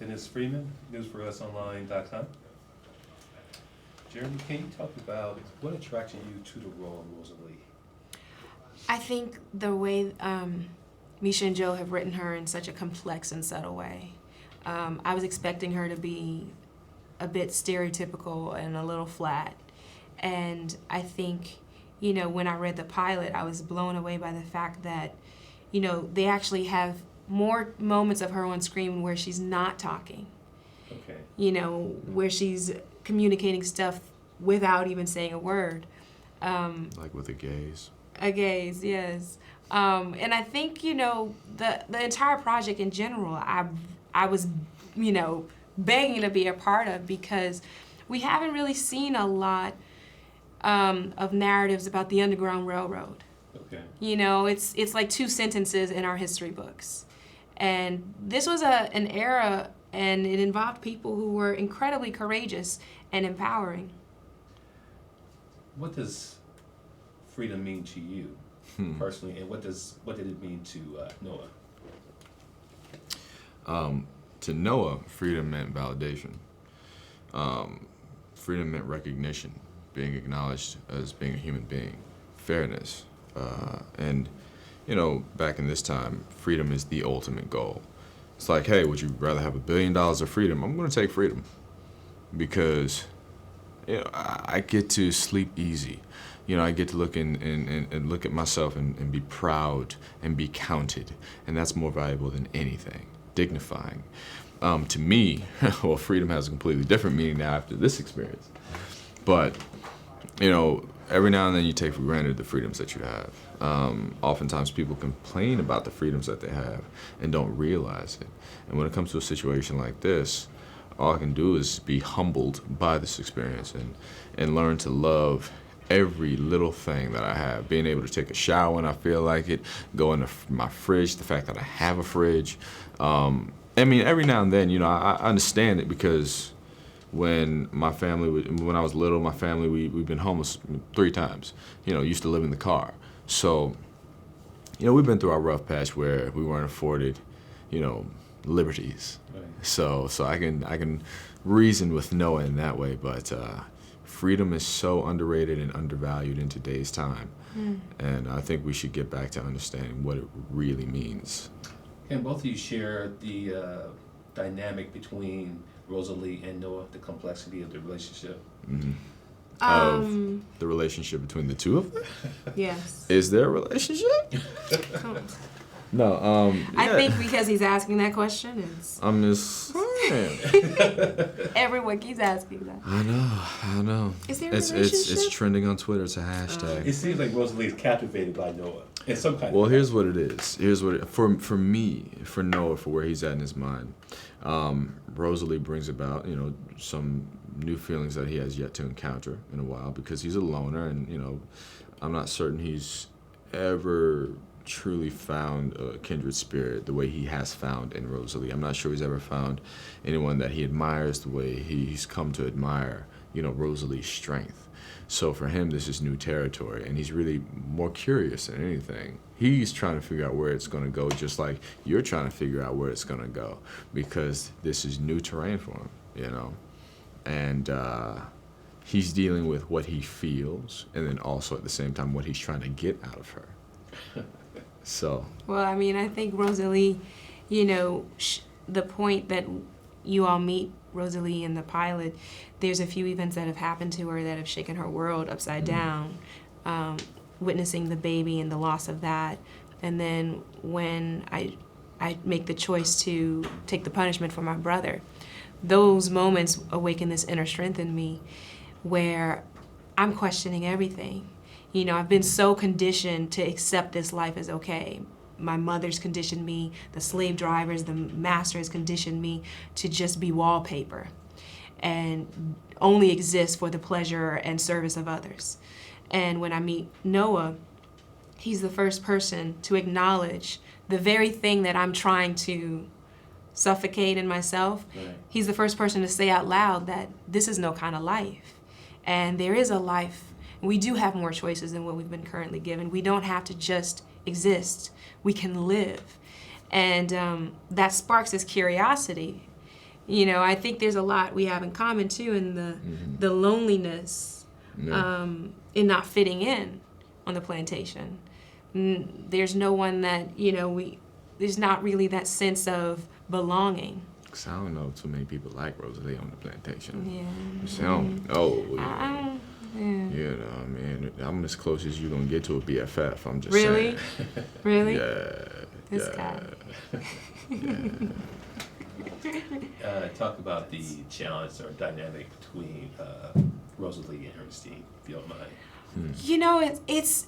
Dennis Freeman, newsforusonline.com. Jurnee, can you talk about what attracted you to the role of Rosalie? I think the way Misha and Joe have written her in such a complex and subtle way. I was expecting her to be a bit stereotypical and a little flat. And I think, when I read the pilot, I was blown away by the fact that, they actually have more moments of her on screen where she's not talking. Okay. Where she's communicating stuff without even saying a word. Like with a gaze. A gaze, yes. And I think, the entire project in general, I was, begging to be a part of, because we haven't really seen a lot of narratives about the Underground Railroad. Okay. It's like 2 sentences in our history books. And this was an era, and it involved people who were incredibly courageous and empowering. What does freedom mean to you personally, and what did it mean to Noah? To Noah, freedom meant validation. Freedom meant recognition, being acknowledged as being a human being, fairness. And, back in this time, freedom is the ultimate goal. It's like, hey, would you rather have $1 billion of freedom? I'm going to take freedom because, I get to sleep easy. I get to look and look at myself and be proud and be counted. And that's more valuable than anything. Dignifying. To me, well, freedom has a completely different meaning now after this experience. But, every now and then you take for granted the freedoms that you have. Oftentimes people complain about the freedoms that they have and don't realize it. And when it comes to a situation like this, all I can do is be humbled by this experience and learn to love every little thing that I have. Being able to take a shower when I feel like it, go into my fridge, the fact that I have a fridge. Every now and then, I understand it because when I was little, my family, we've been homeless 3 times, used to live in the car. So, we've been through our rough patch where we weren't afforded, liberties. Right. So I can reason with Noah in that way, but freedom is so underrated and undervalued in today's time. And I think we should get back to understanding what it really means. Can both of you share the dynamic between Rosalie and Noah, the complexity of the relationship? Mm-hmm. Of the relationship between the two of them? Yes. Is there a relationship? No. I think because he's asking that question, I'm just saying. Everyone keeps asking that. I know. Is there a relationship? It's trending on Twitter. It's a hashtag. It seems like Rosalie is captivated by Noah in some kind Well, of here's what it is. For me, for Noah, for where he's at in his mind, Rosalie brings about, some new feelings that he has yet to encounter in a while because he's a loner, and, I'm not certain he's ever truly found a kindred spirit the way he has found in Rosalie. I'm not sure he's ever found anyone that he admires the way he's come to admire, Rosalie's strength. So for him, this is new territory, and he's really more curious than anything. He's trying to figure out where it's going to go, just like you're trying to figure out where it's going to go, because this is new terrain for him, And he's dealing with what he feels, and then also at the same time what he's trying to get out of her. So. Well, I think Rosalie, the point that you all meet Rosalie in the pilot, there's a few events that have happened to her that have shaken her world upside down. Witnessing the baby and the loss of that. And then when I make the choice to take the punishment for my brother, those moments awaken this inner strength in me where I'm questioning everything. I've been so conditioned to accept this life as okay. My mother's conditioned me, the slave drivers, the master has conditioned me to just be wallpaper and only exist for the pleasure and service of others. And when I meet Noah, he's the first person to acknowledge the very thing that I'm trying to suffocate in myself. Right. He's the first person to say out loud that this is no kind of life. And there is a life. We do have more choices than what we've been currently given. We don't have to just exist. We can live. And that sparks this curiosity You know, I think there's a lot we have in common too in the loneliness Yeah. in not fitting in on the plantation. There's no one that, you know, there's not really that sense of belonging. 'Cause I don't know too many people like Rosalie on the plantation. Yeah. So I don't know. Yeah. You know, I mean, I'm as close as you're gonna get to a BFF. I'm just Really? saying. Really? Yeah. This yeah. guy. Talk about the challenge or dynamic between Rosalie and Ernestine, if you don't mind. You know, it's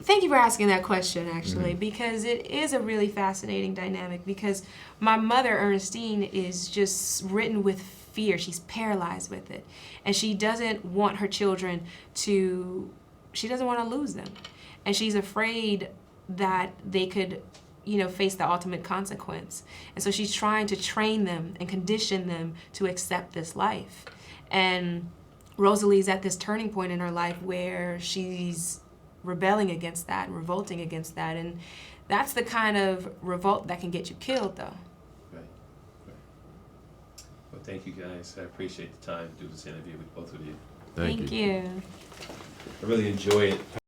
thank you for asking that question, actually, because it is a really fascinating dynamic, because my mother, Ernestine, is just written with fear. She's paralyzed with it. And she doesn't want her children she doesn't want to lose them. And she's afraid that they could, you know, face the ultimate consequence. And so she's trying to train them and condition them to accept this life. And Rosalie's at this turning point in her life where she's rebelling against that and revolting against that. And that's the kind of revolt that can get you killed, though. Right. Well, thank you guys. I appreciate the time to do this interview with both of you. Thank you. Thank you. I really enjoy it.